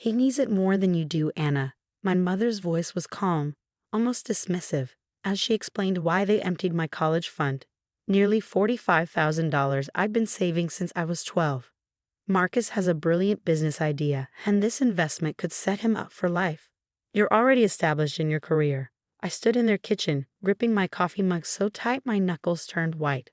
He needs it more than you do, Anna. My mother's voice was calm, almost dismissive, as she explained why they emptied my college fund. Nearly $45,000 I'd been saving since I was 12. Marcus has a brilliant business idea, and this investment could set him up for life. You're already established in your career. I stood in their kitchen, gripping my coffee mug so tight my knuckles turned white.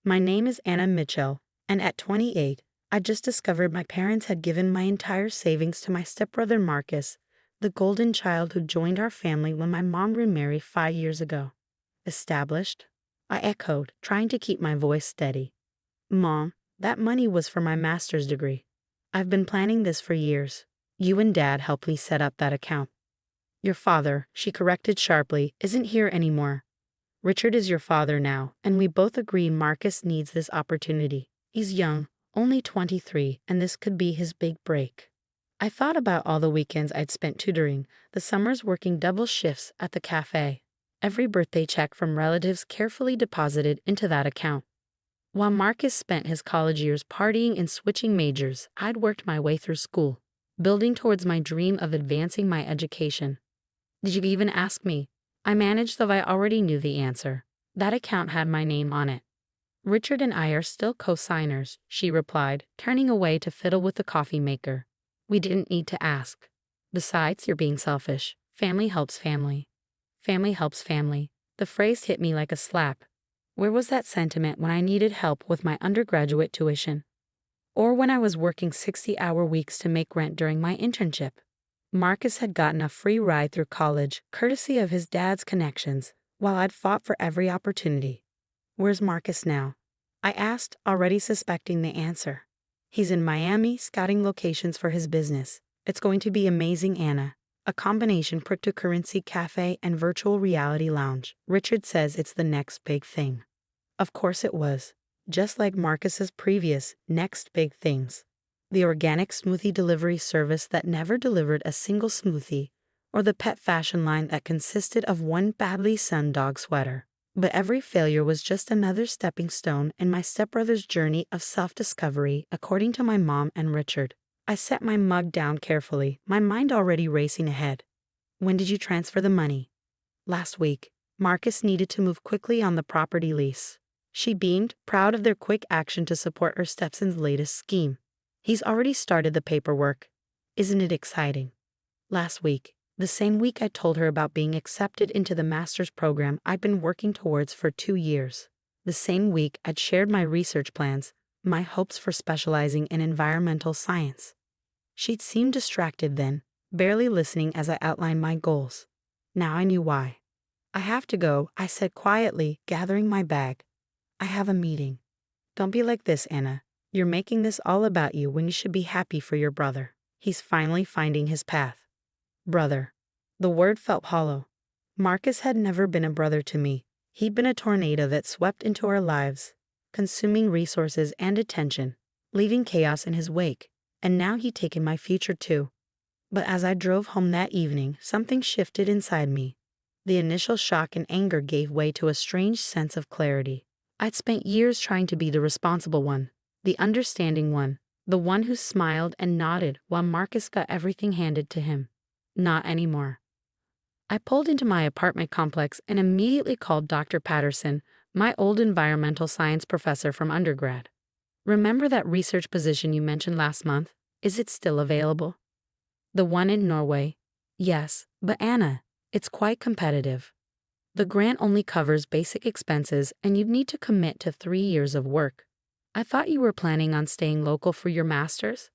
My name is Anna Mitchell, and at 28, I just discovered my parents had given my entire savings to my stepbrother Marcus, the golden child who joined our family when my mom remarried 5 years ago. Established? I echoed, trying to keep my voice steady. Mom, that money was for my master's degree. I've been planning this for years. You and Dad helped me set up that account. Your father, she corrected sharply, isn't here anymore. Richard is your father now, and we both agree Marcus needs this opportunity. He's young, only 23, and this could be his big break. I thought about all the weekends I'd spent tutoring, the summers working double shifts at the cafe. Every birthday check from relatives carefully deposited into that account. While Marcus spent his college years partying and switching majors, I'd worked my way through school, building towards my dream of advancing my education. Did you even ask me? I managed, though I already knew the answer. That account had my name on it. Richard and I are still co-signers, she replied, turning away to fiddle with the coffee maker. We didn't need to ask. Besides, you're being selfish. Family helps family. Family helps family. The phrase hit me like a slap. Where was that sentiment when I needed help with my undergraduate tuition? Or when I was working 60-hour weeks to make rent during my internship? Marcus had gotten a free ride through college, courtesy of his dad's connections, while I'd fought for every opportunity. Where's Marcus now? I asked, already suspecting the answer. He's in Miami, scouting locations for his business. It's going to be amazing, Anna. A combination cryptocurrency cafe and virtual reality lounge. Richard says it's the next big thing. Of course it was. Just like Marcus's previous next big things. The organic smoothie delivery service that never delivered a single smoothie, or the pet fashion line that consisted of one badly sunned dog sweater. But every failure was just another stepping stone in my stepbrother's journey of self-discovery, according to my mom and Richard. I set my mug down carefully, my mind already racing ahead. When did you transfer the money? Last week. Marcus needed to move quickly on the property lease. She beamed, proud of their quick action to support her stepson's latest scheme. He's already started the paperwork. Isn't it exciting? Last week, the same week I told her about being accepted into the master's program I'd been working towards for 2 years. The same week I'd shared my research plans, my hopes for specializing in environmental science. She'd seemed distracted then, barely listening as I outlined my goals. Now I knew why. I have to go, I said quietly, gathering my bag. I have a meeting. Don't be like this, Anna. You're making this all about you when you should be happy for your brother. He's finally finding his path. Brother. The word felt hollow. Marcus had never been a brother to me. He'd been a tornado that swept into our lives, consuming resources and attention, leaving chaos in his wake. And now he'd taken my future too. But as I drove home that evening, something shifted inside me. The initial shock and anger gave way to a strange sense of clarity. I'd spent years trying to be the responsible one, the understanding one, the one who smiled and nodded while Marcus got everything handed to him. Not anymore. I pulled into my apartment complex and immediately called Dr. Patterson, my old environmental science professor from undergrad. Remember that research position you mentioned last month? Is it still available? The one in Norway? Yes, but Anna, it's quite competitive. The grant only covers basic expenses and you'd need to commit to 3 years of work. I thought you were planning on staying local for your master's?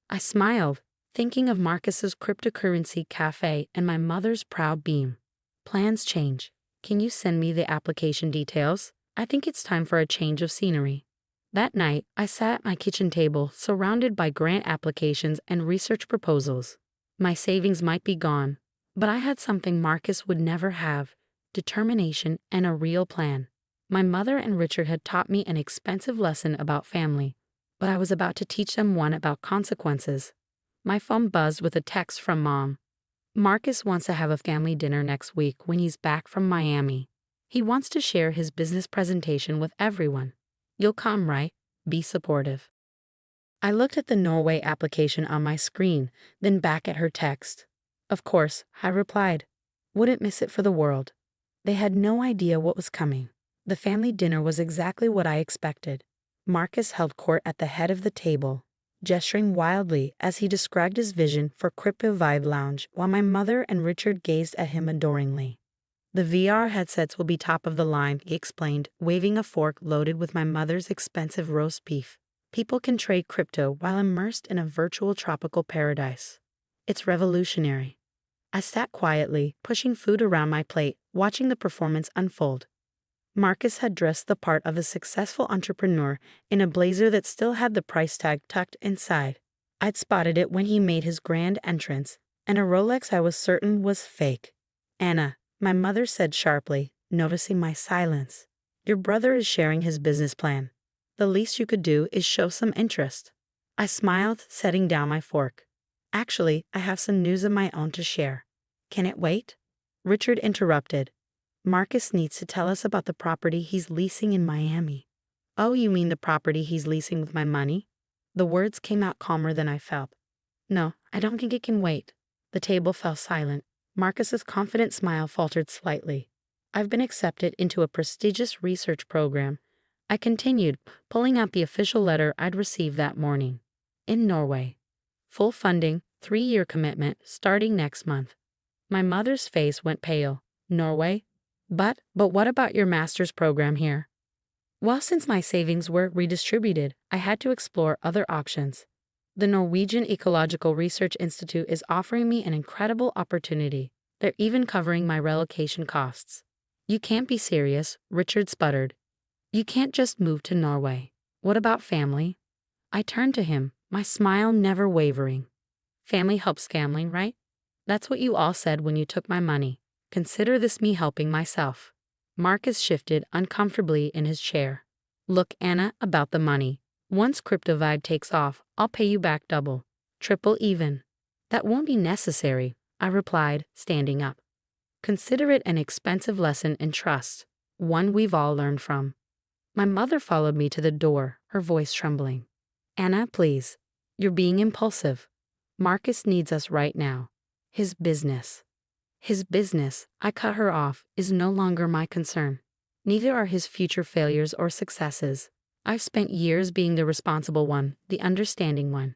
I smiled, thinking of Marcus's cryptocurrency cafe and my mother's proud beam. Plans change. Can you send me the application details? I think it's time for a change of scenery. That night, I sat at my kitchen table, surrounded by grant applications and research proposals. My savings might be gone, but I had something Marcus would never have: determination and a real plan. My mother and Richard had taught me an expensive lesson about family, but I was about to teach them one about consequences. My phone buzzed with a text from Mom. Marcus wants to have a family dinner next week when he's back from Miami. He wants to share his business presentation with everyone. You'll come, right? Be supportive. I looked at the Norway application on my screen, then back at her text. Of course, I replied. Wouldn't miss it for the world. They had no idea what was coming. The family dinner was exactly what I expected. Marcus held court at the head of the table, gesturing wildly as he described his vision for Crypto Vibe Lounge while my mother and Richard gazed at him adoringly. The VR headsets will be top of the line, he explained, waving a fork loaded with my mother's expensive roast beef. People can trade crypto while immersed in a virtual tropical paradise. It's revolutionary. I sat quietly, pushing food around my plate, watching the performance unfold. Marcus had dressed the part of a successful entrepreneur in a blazer that still had the price tag tucked inside. I'd spotted it when he made his grand entrance, and a Rolex I was certain was fake. Anna, my mother said sharply, noticing my silence. Your brother is sharing his business plan. The least you could do is show some interest. I smiled, setting down my fork. Actually, I have some news of my own to share. Can it wait? Richard interrupted. Marcus needs to tell us about the property he's leasing in Miami. Oh, you mean the property he's leasing with my money? The words came out calmer than I felt. No, I don't think it can wait. The table fell silent. Marcus's confident smile faltered slightly. I've been accepted into a prestigious research program. I continued, pulling out the official letter I'd received that morning. In Norway. Full funding, 3-year commitment, starting next month. My mother's face went pale. Norway? But what about your master's program here? Well, since my savings were redistributed, I had to explore other options. The Norwegian Ecological Research Institute is offering me an incredible opportunity. They're even covering my relocation costs. You can't be serious, Richard sputtered. You can't just move to Norway. What about family? I turned to him, my smile never wavering. Family helps family, right? That's what you all said when you took my money. Consider this me helping myself. Marcus shifted uncomfortably in his chair. Look, Anna, about the money. Once Crypto Vibe takes off, I'll pay you back double, triple even. That won't be necessary, I replied, standing up. Consider it an expensive lesson in trust, one we've all learned from. My mother followed me to the door, her voice trembling. Anna, please. You're being impulsive. Marcus needs us right now. His business. His business, I cut her off, is no longer my concern. Neither are his future failures or successes. I've spent years being the responsible one, the understanding one.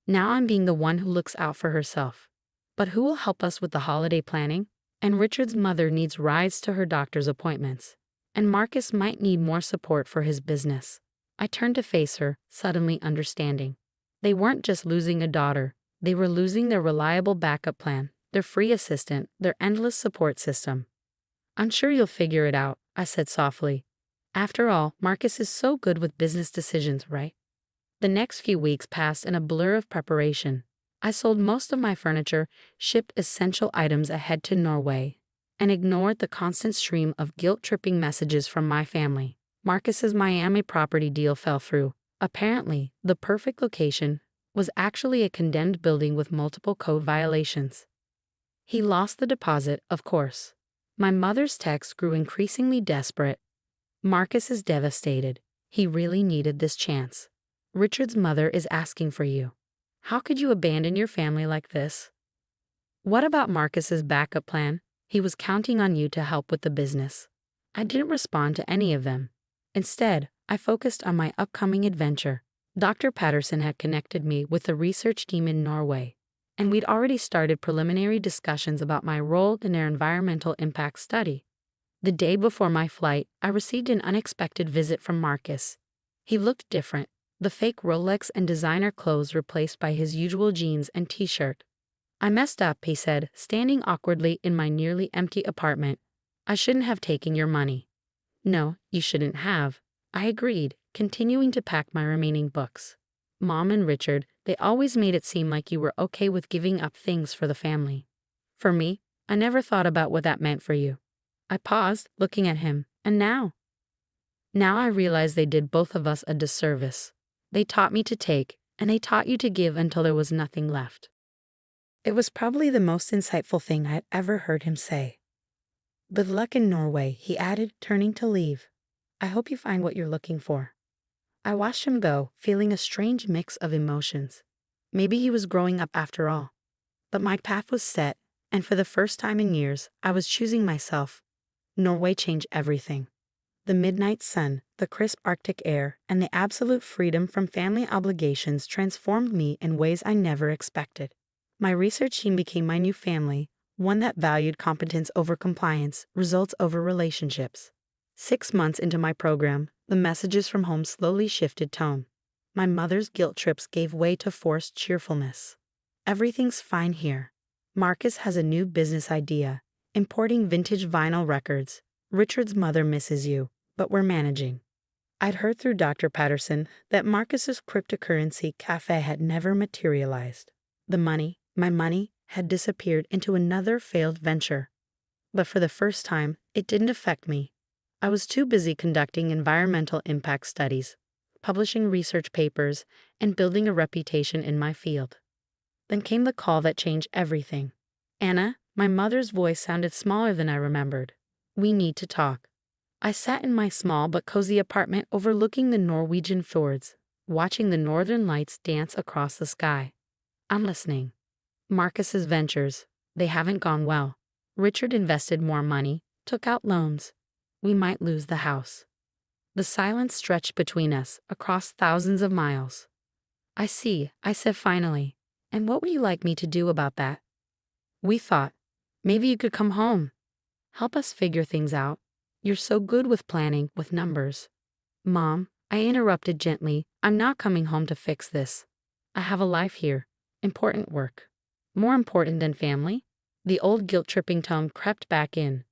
Now I'm being the one who looks out for herself. But who will help us with the holiday planning? And Richard's mother needs rides to her doctor's appointments. And Marcus might need more support for his business. I turned to face her, suddenly understanding. They weren't just losing a daughter, they were losing their reliable backup plan, their free assistant, their endless support system. I'm sure you'll figure it out, I said softly. After all, Marcus is so good with business decisions, right? The next few weeks passed in a blur of preparation. I sold most of my furniture, shipped essential items ahead to Norway, and ignored the constant stream of guilt-tripping messages from my family. Marcus's Miami property deal fell through. Apparently, the perfect location was actually a condemned building with multiple code violations. He lost the deposit, of course. My mother's texts grew increasingly desperate. Marcus is devastated. He really needed this chance. Richard's mother is asking for you. How could you abandon your family like this? What about Marcus's backup plan? He was counting on you to help with the business. I didn't respond to any of them. Instead, I focused on my upcoming adventure. Dr. Patterson had connected me with the research team in Norway, and we'd already started preliminary discussions about my role in their environmental impact study. The day before my flight, I received an unexpected visit from Marcus. He looked different, the fake Rolex and designer clothes replaced by his usual jeans and t-shirt. I messed up, he said, standing awkwardly in my nearly empty apartment. I shouldn't have taken your money. No, you shouldn't have. I agreed, continuing to pack my remaining books. Mom and Richard, they always made it seem like you were okay with giving up things for the family. For me, I never thought about what that meant for you. I paused, looking at him, and now I realize they did both of us a disservice. They taught me to take, and they taught you to give until there was nothing left. It was probably the most insightful thing I had ever heard him say. Good luck in Norway, he added, turning to leave. I hope you find what you're looking for. I watched him go, feeling a strange mix of emotions. Maybe he was growing up after all. But my path was set, and for the first time in years, I was choosing myself. Norway changed everything. The midnight sun, the crisp Arctic air, and the absolute freedom from family obligations transformed me in ways I never expected. My research team became my new family, one that valued competence over compliance, results over relationships. 6 months into my program, the messages from home slowly shifted tone. My mother's guilt trips gave way to forced cheerfulness. Everything's fine here. Marcus has a new business idea, importing vintage vinyl records. Richard's mother misses you, but we're managing. I'd heard through Dr. Patterson that Marcus's cryptocurrency cafe had never materialized. The money, my money, had disappeared into another failed venture. But for the first time, it didn't affect me. I was too busy conducting environmental impact studies, publishing research papers, and building a reputation in my field. Then came the call that changed everything. Anna, my mother's voice sounded smaller than I remembered. We need to talk. I sat in my small but cozy apartment overlooking the Norwegian fjords, watching the northern lights dance across the sky. I'm listening. Marcus's ventures, they haven't gone well. Richard invested more money, took out loans. We might lose the house. The silence stretched between us, across thousands of miles. I see, I said finally. And what would you like me to do about that? We thought, maybe you could come home. Help us figure things out. You're so good with planning, with numbers. Mom, I interrupted gently, I'm not coming home to fix this. I have a life here. Important work. More important than family? The old guilt-tripping tone crept back in.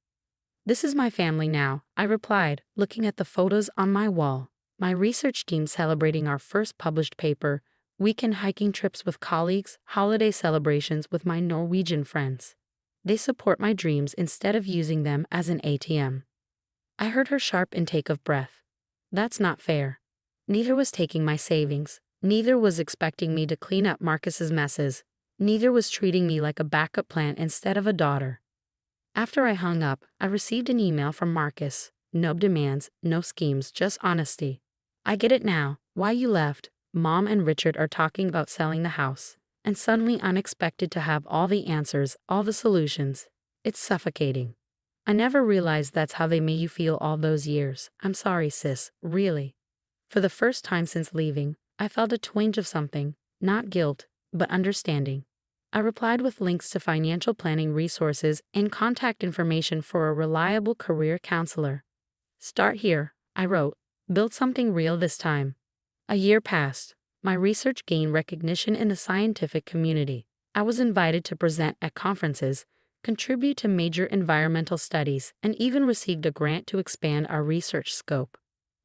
This is my family now, I replied, looking at the photos on my wall. My research team celebrating our first published paper, weekend hiking trips with colleagues, holiday celebrations with my Norwegian friends. They support my dreams instead of using them as an ATM. I heard her sharp intake of breath. That's not fair. Neither was taking my savings. Neither was expecting me to clean up Marcus's messes. Neither was treating me like a backup plan instead of a daughter. After I hung up, I received an email from Marcus. No demands, no schemes, just honesty. I get it now, why you left. Mom and Richard are talking about selling the house. And suddenly I'm expected to have all the answers, all the solutions. It's suffocating. I never realized that's how they made you feel all those years. I'm sorry, sis, really. For the first time since leaving, I felt a twinge of something, not guilt, but understanding. I replied with links to financial planning resources and contact information for a reliable career counselor. Start here, I wrote. Build something real this time. A year passed. My research gained recognition in the scientific community. I was invited to present at conferences, contribute to major environmental studies, and even received a grant to expand our research scope.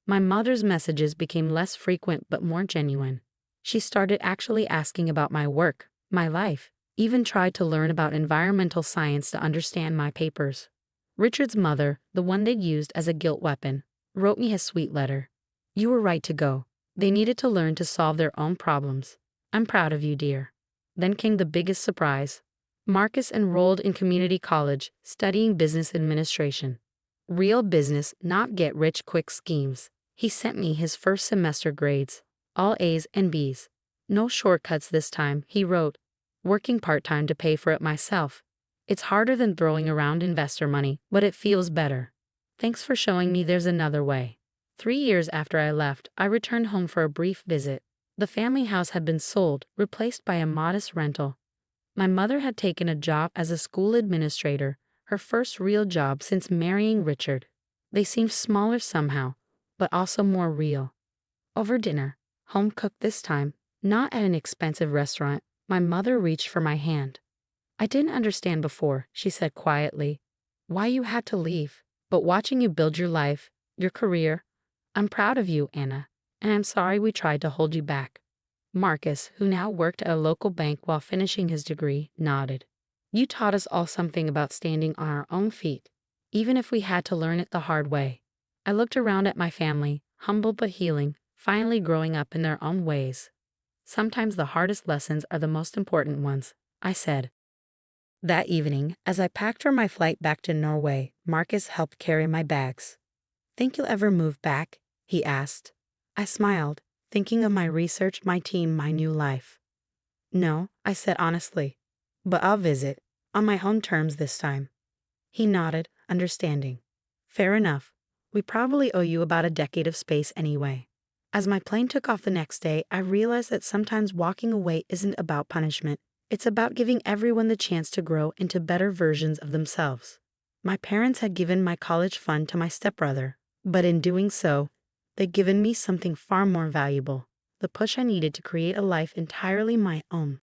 My mother's messages became less frequent but more genuine. She started actually asking about my work, my life, even tried to learn about environmental science to understand my papers. Richard's mother, the one they'd used as a guilt weapon, wrote me a sweet letter. You were right to go. They needed to learn to solve their own problems. I'm proud of you, dear. Then came the biggest surprise. Marcus enrolled in community college, studying business administration. Real business, not get-rich-quick schemes. He sent me his first semester grades, all A's and B's. No shortcuts this time, he wrote. Working part-time to pay for it myself. It's harder than throwing around investor money, but it feels better. Thanks for showing me there's another way. 3 years after I left, I returned home for a brief visit. The family house had been sold, replaced by a modest rental. My mother had taken a job as a school administrator, her first real job since marrying Richard. They seemed smaller somehow, but also more real. Over dinner, home cooked this time, not at an expensive restaurant, my mother reached for my hand. I didn't understand before, she said quietly, why you had to leave, but watching you build your life, your career, I'm proud of you, Anna, and I'm sorry we tried to hold you back. Marcus, who now worked at a local bank while finishing his degree, nodded. You taught us all something about standing on our own feet, even if we had to learn it the hard way. I looked around at my family, humble but healing, finally growing up in their own ways. Sometimes the hardest lessons are the most important ones, I said. That evening, as I packed for my flight back to Norway, Marcus helped carry my bags. Think you'll ever move back? He asked. I smiled, thinking of my research, my team, my new life. No, I said honestly. But I'll visit, on my home terms this time. He nodded, understanding. Fair enough. We probably owe you about a decade of space anyway. As my plane took off the next day, I realized that sometimes walking away isn't about punishment. It's about giving everyone the chance to grow into better versions of themselves. My parents had given my college fund to my stepbrother, but in doing so, they'd given me something far more valuable, the push I needed to create a life entirely my own.